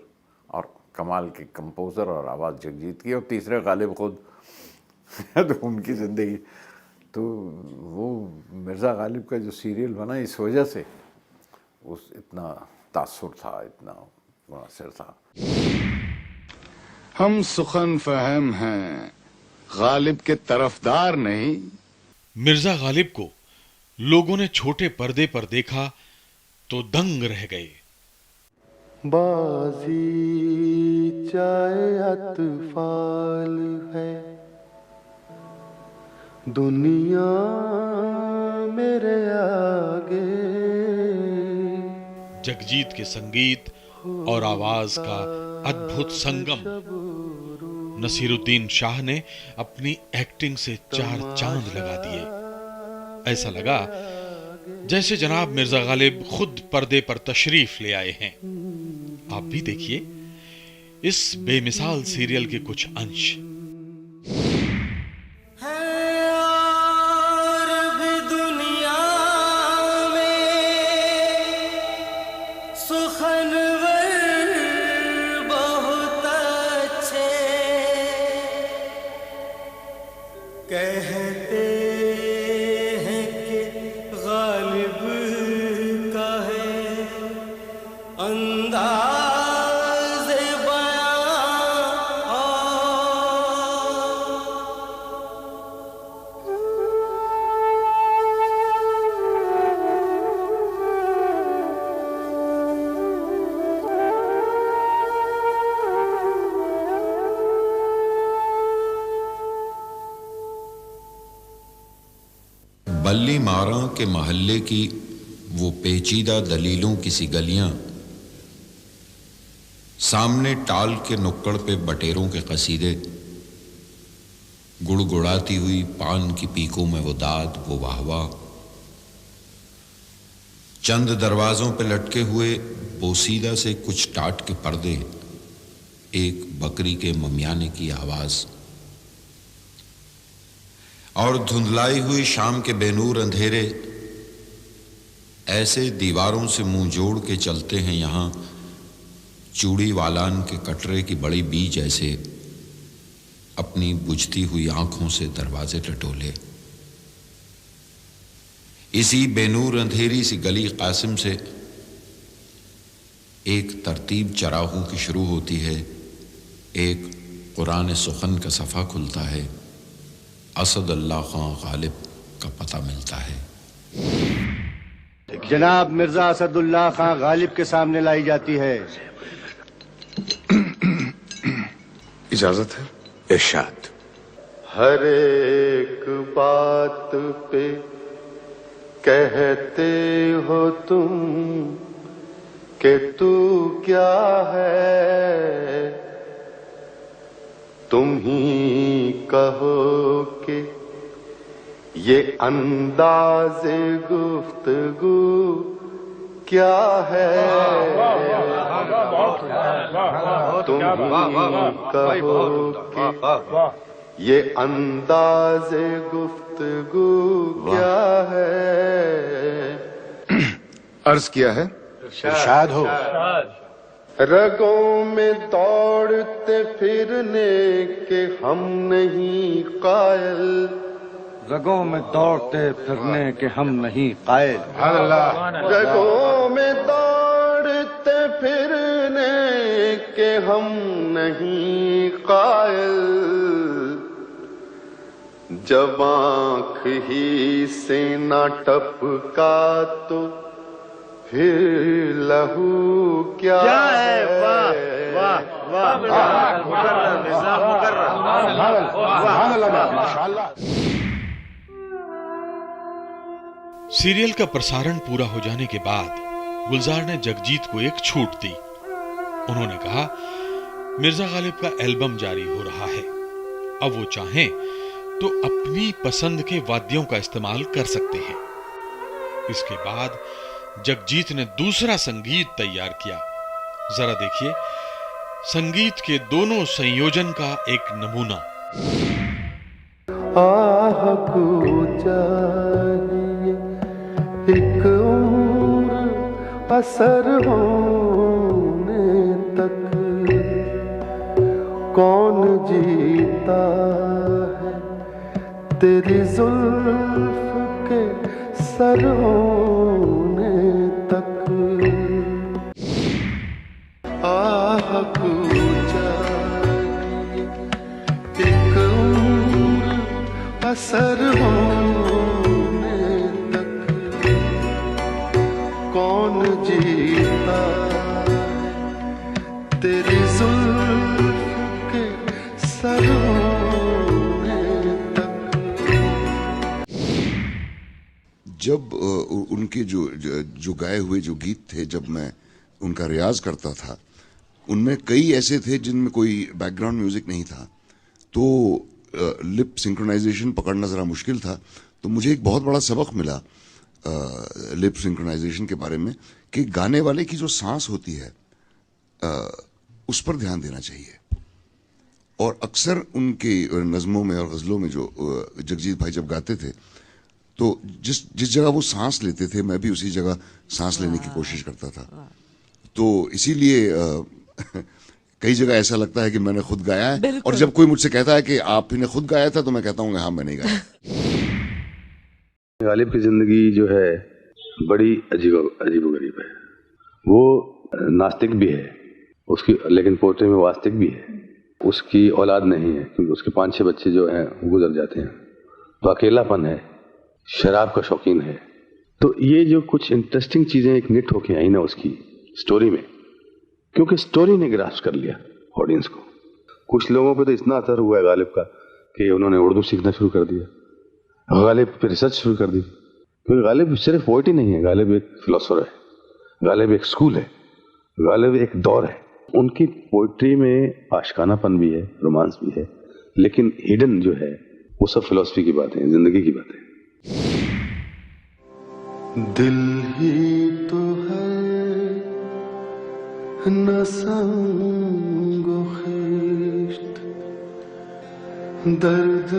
और कमाल के कंपोज़र और आवाज़ जगजीत की, और तीसरे गालिब खुद। तो उनकी ज़िंदगी, तो वो मिर्ज़ा गालिब का जो सीरियल बना इस वजह से उस इतना तासुर था, इतना मुनासिर था। हम सुखन फहम हैं, गालिब के तरफदार नहीं। मिर्जा गालिब को लोगों ने छोटे पर्दे पर देखा तो दंग रह गए। बाजी चाहे अतफाल है, दुनिया मेरे आगे। जगजीत के संगीत और आवाज का अद्भुत संगम। नसीरुद्दीन शाह ने अपनी एक्टिंग से 4 चांद लगा दिए। ऐसा लगा जैसे जनाब मिर्जा गालिब खुद पर्दे पर तशरीफ ले आए हैं। आप भी देखिए इस बेमिसाल सीरियल के कुछ अंश। बल्ली मारा के महल्ले की वो पेचीदा दलीलों की सी गलियां, सामने टाल के नुक्कड़ पे बटेरों के कसीदे, गुड़गुड़ाती हुई पान की पीकों में वो दाद, वो वाहवा, चंद दरवाजों पे लटके हुए पोसीदा से कुछ टाट के पर्दे, एक बकरी के ममियाने की आवाज और धुंधलाई हुई शाम के बेनूर अंधेरे ऐसे दीवारों से मुंह जोड़ के चलते हैं यहां चूड़ी वालान के कटरे की बड़ी बीज ऐसे अपनी बुझती हुई आंखों से दरवाजे टटोले। इसी बेनूर अंधेरी सी गली कासिम से एक तरतीब चराहू की शुरू होती है, एक कुरान सुखन का सफ़ा खुलता है, असद अल्लाह खां गालिब का पता मिलता है। जनाब मिर्जा असदुल्लाह खां गालिब के सामने लाई जाती है। इजाजत है। इरशाद। हर एक बात पे कहते हो तुम कि तू क्या है, तुम ही कहो कि ये अंदाज़े गुफ्तगू क्या है, तुम ही कहो कि ये अंदाज़े गुफ्तगू क्या है। अर्ज किया है। इरशाद हो। रगों में दौड़ते फिरने के हम नहीं कायल, रगों में दौड़ते फिरने के हम नहीं कायल। रगों में दौड़ते फिरने के हम नहीं कायल, जब आँख ही से ना टपका तो फिर लहू क्या है। वाह वाह वाह, माशाअल्लाह। सीरियल का प्रसारण पूरा हो जाने के बाद गुलजार ने जगजीत को एक छूट दी। उन्होंने कहा, मिर्जा गालिब का एल्बम जारी हो रहा है, अब वो चाहें तो अपनी पसंद के वाद्यों का इस्तेमाल कर सकते हैं। इसके बाद जगजीत ने दूसरा संगीत तैयार किया। जरा देखिए संगीत के दोनों संयोजन का एक नमूना। आह चाहिए एक उम्र असर होने तक, कौन जीता है तेरी जुल्फ के सर होने तक। आह चाहिए एक उम्र असर होने तक, कौन जीता तेरी जुल्फ के सर होने तक। जब उनके जो गाए हुए जो गीत थे, जब मैं उनका रियाज करता था, उनमें कई ऐसे थे जिनमें कोई बैकग्राउंड म्यूजिक नहीं था, तो लिप सिंक्रोनाइजेशन पकड़ना ज़रा मुश्किल था। तो मुझे एक बहुत बड़ा सबक मिला लिप सिंक्रोनाइजेशन के बारे में, कि गाने वाले की जो सांस होती है उस पर ध्यान देना चाहिए। और अक्सर उनके नज़मों में और गज़लों में जो जगजीत भाई जब गाते थे, तो जिस जगह वो सांस लेते थे, मैं भी उसी जगह सांस लेने की कोशिश करता था। तो इसीलिए कई जगह ऐसा लगता है कि मैंने खुद गाया है, और जब कोई मुझसे कहता है कि आप ने खुद गाया था, तो मैं कहता हूँ हाँ मैंने गाया। गालिब की जिंदगी जो है बड़ी अजीबोगरीब है। वो नास्तिक भी है उसकी, लेकिन पोते में वास्तिक भी है। उसकी औलाद नहीं है क्योंकि उसके 5-6 बच्चे जो हैं वो गुजर जाते हैं। तो अकेलापन है, शराब का शौकीन है। तो ये जो कुछ इंटरेस्टिंग चीज़ें एक निट होके आई ना उसकी स्टोरी में, क्योंकि स्टोरी ने ग्रास्प कर लिया ऑडियंस को। कुछ लोगों पे तो इतना असर हुआ है गालिब का कि उन्होंने उर्दू सीखना शुरू कर दिया, गालिब पे रिसर्च शुरू कर दी। क्योंकि गालिब सिर्फ पोइट ही नहीं है, गालिब एक फिलोसोफर है, गालिब एक स्कूल है, गालिब एक दौर है। उनकी पोइट्री में आशिकानापन भी है, रोमांस भी है, लेकिन हिडन जो है वो सब फिलॉसफी की बातें हैं, जिंदगी की बातें। दिल ही तो है न संग दर्द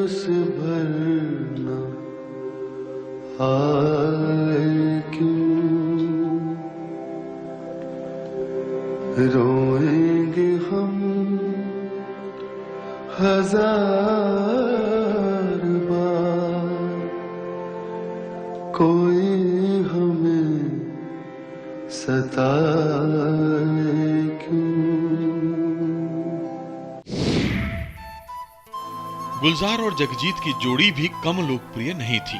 से भरना आए क्यों, रोएंगे हम हजार बार, कोई हमें सताए क्यों। गुलजार और जगजीत की जोड़ी भी कम लोकप्रिय नहीं थी।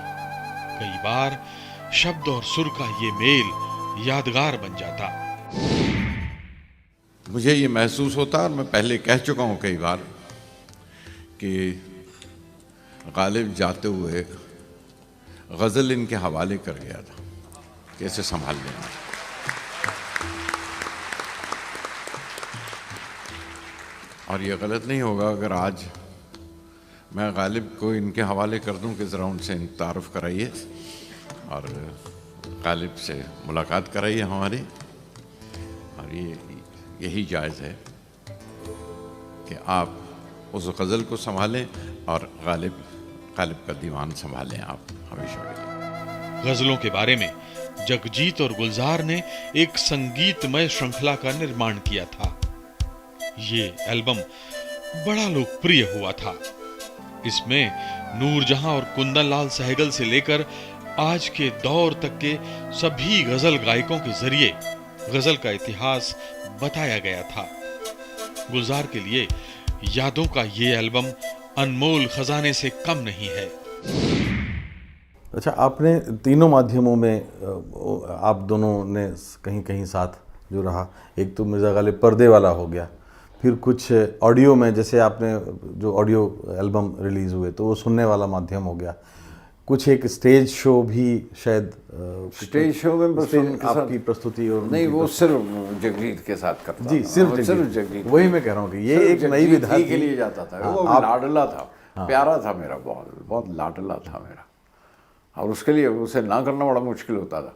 कई बार शब्द और सुर का ये मेल यादगार बन जाता। मुझे ये महसूस होता, और मैं पहले कह चुका हूँ कई बार, कि गालिब जाते हुए गज़ल इनके हवाले कर गया था, कैसे संभाल लेना। और ये गलत नहीं होगा अगर आज मैं गालिब को इनके हवाले कर दूं कि ज़रा उनसे तारुफ कराइए और गालिब से मुलाकात कराइए हमारी। और यही जायज़ है कि आप उस गज़ल को संभालें और गालिब का दीवान संभालें आप हमेशा के लिए। गजलों के बारे में जगजीत और गुलजार ने एक संगीतमय श्रृंखला का निर्माण किया था। ये एल्बम बड़ा लोकप्रिय हुआ था। इसमें नूरजहां और कुंदनलाल सहगल से लेकर आज के दौर तक के सभी गजल गायकों के जरिए गजल का इतिहास बताया गया था। गुलजार के लिए यादों का ये एल्बम अनमोल खजाने से कम नहीं है। अच्छा, आपने तीनों माध्यमों में आप दोनों ने कहीं कहीं साथ जो रहा, एक तो मिर्ज़ा गालिब पर्दे वाला हो गया, फिर कुछ ऑडियो में, जैसे आपने जो ऑडियो एल्बम रिलीज़ हुए तो वो सुनने वाला माध्यम हो गया, कुछ एक स्टेज शो भी शायद। स्टेज शो में आपकी प्रस्तुति और नहीं, वो सिर्फ जगजीत के साथ करता जी, था। सिर्फ जगजीत। वही मैं कह रहा हूँ कि ये एक नई विधा के लिए जाता था। वो लाडला था, प्यारा था मेरा, बहुत बहुत लाडला था मेरा, और उसके लिए उसे ना करना बड़ा मुश्किल होता था।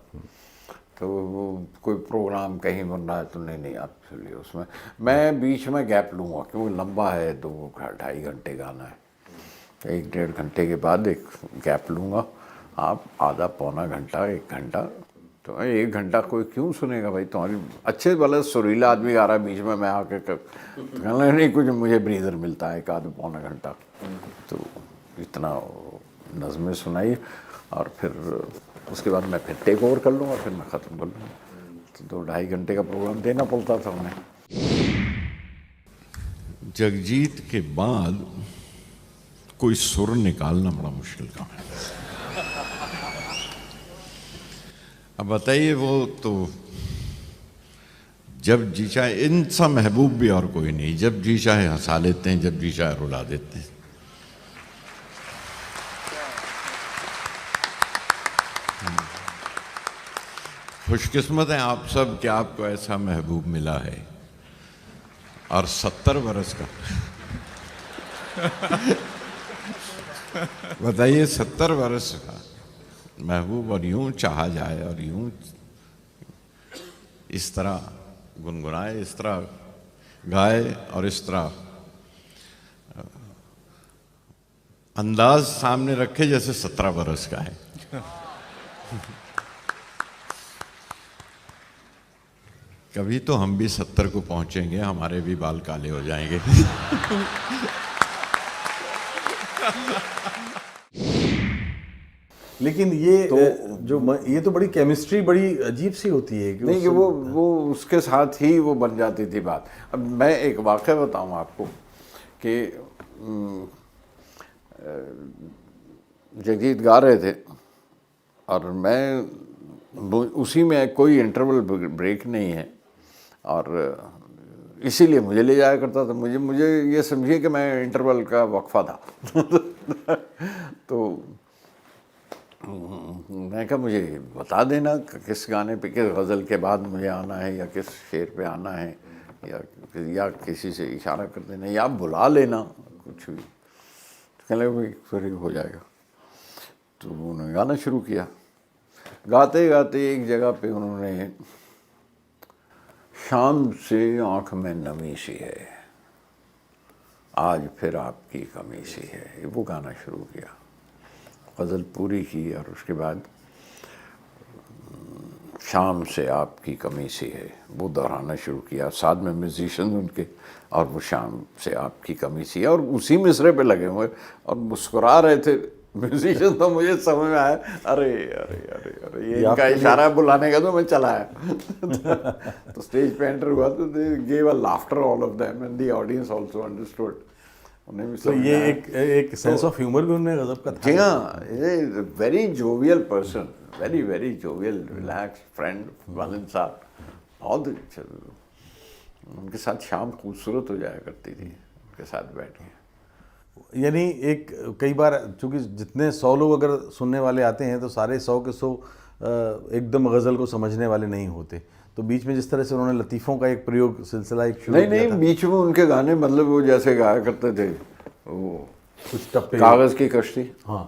तो वो कोई प्रोग्राम कहीं बन रहा है तो नहीं आप चलिए उसमें, मैं बीच में गैप लूँगा क्योंकि लंबा है, 2-2.5 घंटे गाना है, 1-1.5 घंटे के बाद एक गैप लूँगा। आप आधा पौना घंटा 1 घंटा, तो 1 घंटा कोई क्यों सुनेगा भाई, तुम्हारी अच्छे भले सुरीला आदमी आ रहा है बीच में, मैं आके कहना नहीं, कुछ मुझे ब्रीदर मिलता है 1 आधा पौना घंटा, तो इतना नज़में सुनाई और फिर उसके बाद मैं फिर टेक ओवर कर लूँगा, फिर मैं ख़त्म कर लूँगा। तो 2-2.5 घंटे का प्रोग्राम देना पड़ता था उन्हें। जगजीत के बाद कोई सुर निकालना बड़ा मुश्किल काम है। अब बताइए, वो तो जब जी चाहे, इनसा महबूब भी और कोई नहीं, जब जी चाहे हंसा लेते हैं, जब जी चाहे रुला देते हैं। खुशकिस्मत हैं आप सब कि आपको ऐसा महबूब मिला है, और 70 बरस का। बताइए, 70 बरस का महबूब, और यूं चाहा जाए और यूं इस तरह गुनगुनाए, इस तरह गाए और इस तरह अंदाज सामने रखे जैसे 17 बरस का है। कभी तो हम भी 70 को पहुंचेंगे, हमारे भी बाल काले हो जाएंगे। लेकिन ये तो ये तो बड़ी केमिस्ट्री बड़ी अजीब सी होती है कि नहीं कि वो उसके साथ ही वो बन जाती थी बात। अब मैं एक वाक़या बताऊं आपको कि जगजीत गा रहे थे और मैं उसी में, कोई इंटरवल ब्रेक नहीं है, और इसीलिए मुझे ले जाया करता था। मुझे ये समझिए कि मैं इंटरवल का वक्फा था। तो मैं कहा, मुझे बता देना किस गाने पे, किस गज़ल के बाद मुझे आना है, या किस शेर पे आना है, या किसी से इशारा कर देना, या बुला लेना, कुछ भी। तो कहने लगे, फिर हो जाएगा। तो उन्होंने गाना शुरू किया। गाते गाते एक जगह पे उन्होंने शाम से आँख में नमी सी है, आज फिर आपकी कमी सी है, वो गाना शुरू किया, गज़ल पूरी की और उसके बाद शाम से आपकी कमी सी है वो दोहराना शुरू किया, साथ में म्यूजिशियन उनके, और वो शाम से आपकी कमी सी है, और उसी मिसरे पे लगे हुए और मुस्कुरा रहे थे म्यूजिशियन। तो मुझे समझ में आया, अरे अरे अरे अरे ये इनका इशारा बुलाने का, तो मैं चला आया। तो स्टेज पे एंटर हुआ तो they gave a laughter all of them and the audience also understood. उन्हें भी तो ये एक सेंस ऑफ ह्यूमर भी उनमें गजब का था। जी हाँ, very jovial person, very very jovial, relax friend वालिद साहब, बहुत उनके साथ शाम खूबसूरत हो जाया करती थी उनके साथ बैठ के। यानी एक कई बार चूंकि जितने 100 लोग अगर सुनने वाले आते हैं तो सारे 100 के 100 एकदम गज़ल को समझने वाले नहीं होते, तो बीच में जिस तरह से उन्होंने लतीफ़ों का एक प्रयोग सिलसिला एक शुरू नहीं बीच में उनके गाने मतलब वो जैसे गाया करते थे, वो कुछ टप्पे, कागज़ की कश्ती, हाँ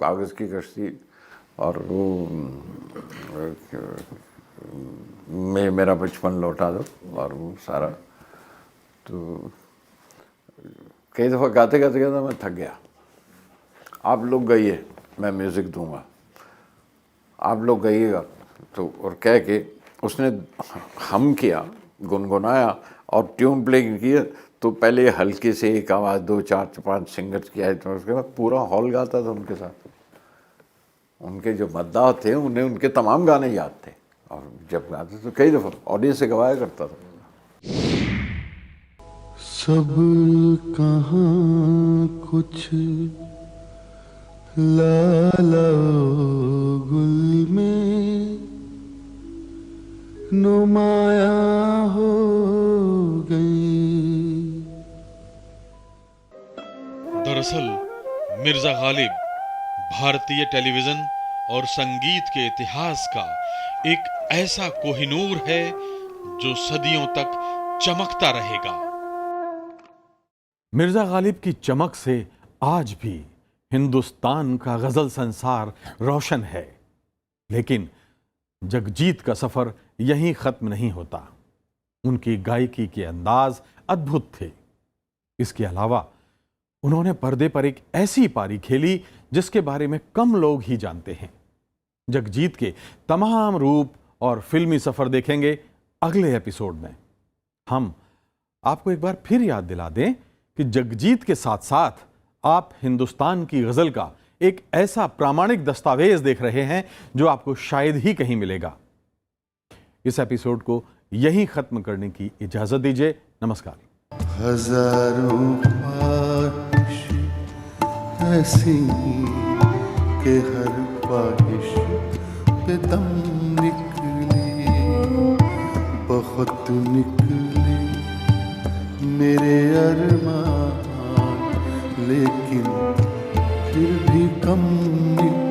कागज़ की कश्ती, और वो मेरा बचपन लौटा दो, और वो सारा। तो कई दफ़ा गाते गाते गाते मैं थक गया, आप लोग गाइए मैं म्यूज़िक दूंगा, आप लोग गाइएगा। तो और कह के उसने हम किया, गुनगुनाया और ट्यून प्ले किया। तो पहले हल्के से एक आवाज़ 2 4 5 सिंगर्स किया, तो उसके बाद पूरा हॉल गाता था उनके साथ। उनके जो मद्दाह थे उन्हें उनके तमाम गाने याद थे, और जब गाते तो कई दफ़ा ऑडियंस से गवाया करता था। सब कहाँ कुछ लाला गुल में नुमाया हो गई। दरअसल मिर्जा गालिब भारतीय टेलीविजन और संगीत के इतिहास का एक ऐसा कोहिनूर है जो सदियों तक चमकता रहेगा। मिर्जा गालिब की चमक से आज भी हिंदुस्तान का गजल संसार रोशन है, लेकिन जगजीत का सफर यहीं खत्म नहीं होता। उनकी गायकी के अंदाज अद्भुत थे। इसके अलावा उन्होंने पर्दे पर एक ऐसी पारी खेली जिसके बारे में कम लोग ही जानते हैं। जगजीत के तमाम रूप और फिल्मी सफर देखेंगे अगले एपिसोड में। हम आपको एक बार फिर याद दिला दें कि जगजीत के साथ साथ आप हिंदुस्तान की गजल का एक ऐसा प्रामाणिक दस्तावेज देख रहे हैं जो आपको शायद ही कहीं मिलेगा। इस एपिसोड को यहीं खत्म करने की इजाजत दीजिए। नमस्कार। हजारों ख्वाहिश ऐसी के हर ख्वाहिश पे दम निकली, बहुत निकली मेरे अरमान, लेकिन फिर भी कम निकली।